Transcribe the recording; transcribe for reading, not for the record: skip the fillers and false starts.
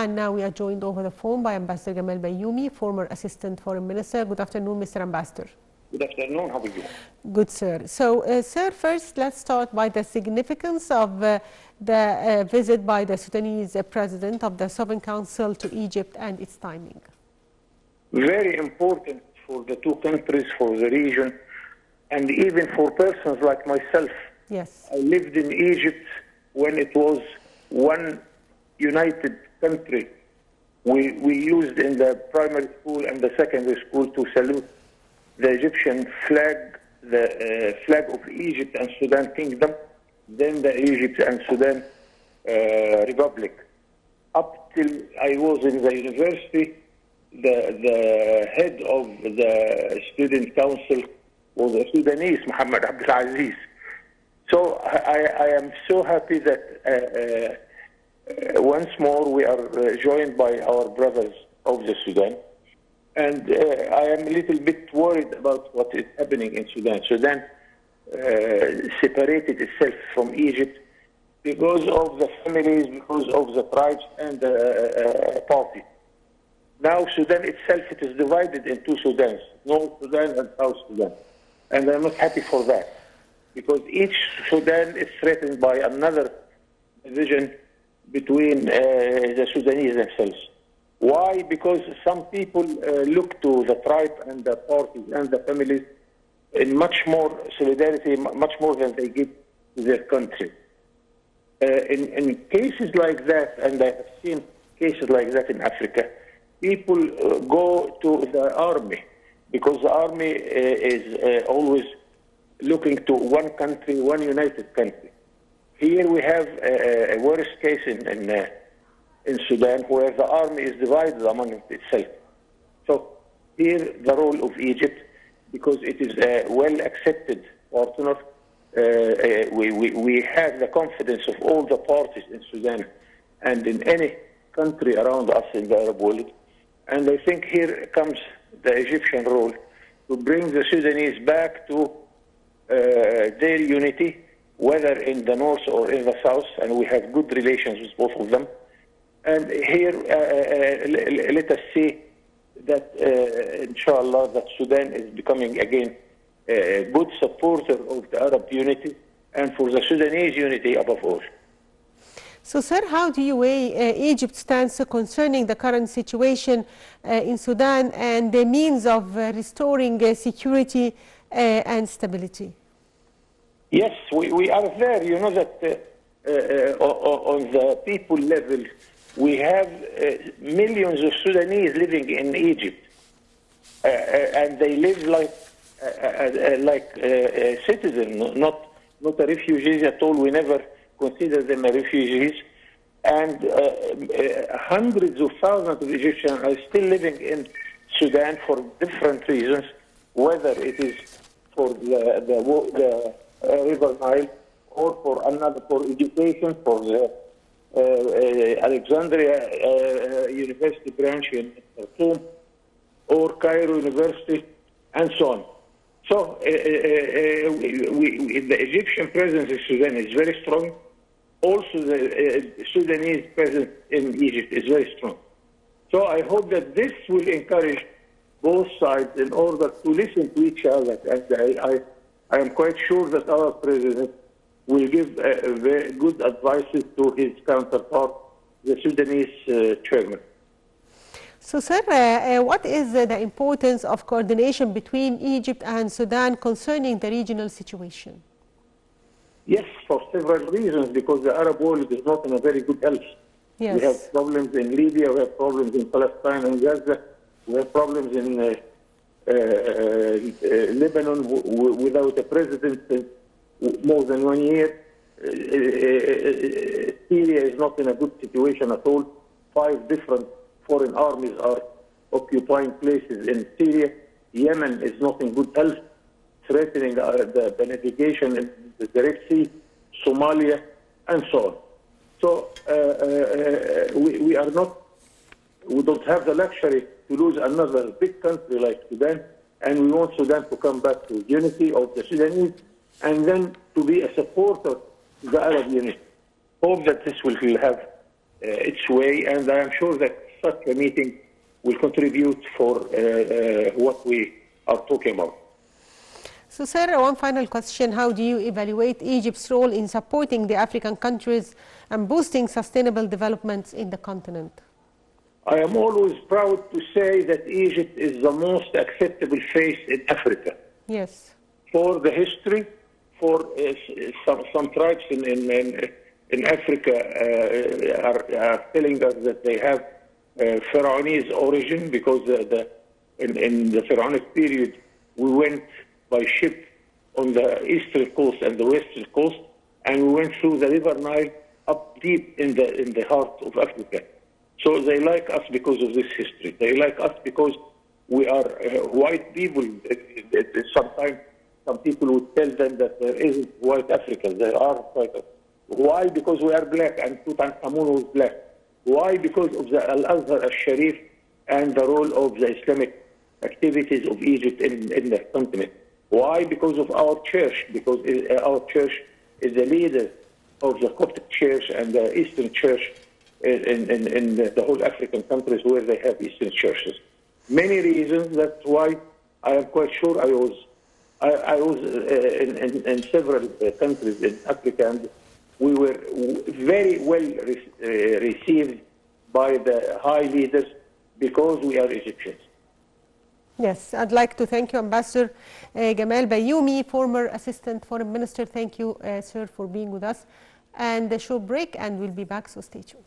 And now we are joined over the phone by Ambassador Gamal Bayoumi, former Assistant Foreign Minister. Good afternoon, Mr. Ambassador. Good afternoon. How are you? Good, sir. So, sir, first let's start by the significance of the visit by the Sudanese President of the Sovereign Council to Egypt and its timing. Very important for the two countries, for the region, and even for persons like myself. Yes. I lived in Egypt when it was one united country. We used in the primary school and the secondary school to salute the Egyptian flag, the flag of Egypt and Sudan Kingdom, then the Egypt and Sudan Republic. Up till I was in the university, the head of the student council was a Sudanese, Mohammed Abdul Aziz. So I am so happy that once more we are joined by our brothers of the Sudan. And I am a little bit worried about what is happening in Sudan. Sudan separated itself from Egypt because of the families, because of the tribes and the parties. Now Sudan itself, it is divided in two Sudans, North Sudan and South Sudan. And I'm not happy for that, because each Sudan is threatened by another division between the Sudanese themselves. Why? Because some people look to the tribe and the parties and the families in much more solidarity, much more than they give to their country. In cases like that, and I have seen cases like that in Africa, people go to the army, because the army is always looking to one country, one united country. Here we have a worst case in Sudan, where the army is divided among itself. So here the role of Egypt, because it is a well-accepted partner, we have the confidence of all the parties in Sudan and in any country around us in the Arab world. And I think here comes the Egyptian role to bring the Sudanese back to their unity, whether in the north or in the south, and we have good relations with both of them. And here, let us see that, inshallah, that Sudan is becoming again a good supporter of the Arab unity and for the Sudanese unity above all. So, sir, how do you weigh Egypt's stance concerning the current situation in Sudan and the means of restoring security and stability? Yes, we are there. You know that on the people level, we have millions of Sudanese living in Egypt, and they live like citizens, not refugees at all. We never consider them refugees. And hundreds of thousands of Egyptians are still living in Sudan for different reasons, whether it is for the River Nile, or for education, for the Alexandria University branch in Khartoum, or Cairo University, and so on. So the Egyptian presence in Sudan is very strong. Also, the Sudanese presence in Egypt is very strong. So I hope that this will encourage both sides in order to listen to each other. And I am quite sure that our president will give very good advices to his counterpart, the Sudanese chairman. So, sir, what is the importance of coordination between Egypt and Sudan concerning the regional situation? Yes, for several reasons, because the Arab world is not in a very good health. Yes. We have problems in Libya, we have problems in Palestine and Gaza, we have problems in Lebanon without a president more than 1 year. Syria is not in a good situation at all. 5 different foreign armies are occupying places in Syria. Yemen is not in good health, threatening the navigation in the Red Sea, Somalia, and so on. So we don't have the luxury to lose another big country like Sudan, and we want Sudan to come back to unity of the Sudanese, and then to be a supporter of the Arab unity. Hope that this will have its way, and I am sure that such a meeting will contribute for what we are talking about. So, sir, one final question. How do you evaluate Egypt's role in supporting the African countries and boosting sustainable developments in the continent? I am always proud to say that Egypt is the most acceptable face in Africa. Yes. For the history, for some tribes in Africa are telling us that they have Pharaohese origin, because in the Pharaonic period we went by ship on the eastern coast and the western coast, and we went through the River Nile up deep in the heart of Africa. So they like us because of this history. They like us because we are white people. Sometimes some people would tell them that there isn't white Africa. There are white Africa. Why? Because we are black, and Tutankhamun was black. Why? Because of the Al-Azhar al-Sharif and the role of the Islamic activities of Egypt in the continent. Why? Because of our church, because our church is the leader of the Coptic church and the Eastern church in the whole African countries where they have Eastern churches. Many reasons. That's why I am quite sure I was in several countries in Africa, and we were very well received by the high leaders because we are Egyptians. Yes, I'd like to thank you, Ambassador Gamal Bayoumi, former Assistant Foreign Minister. Thank you, sir, for being with us. And a short break, and we'll be back, so stay tuned.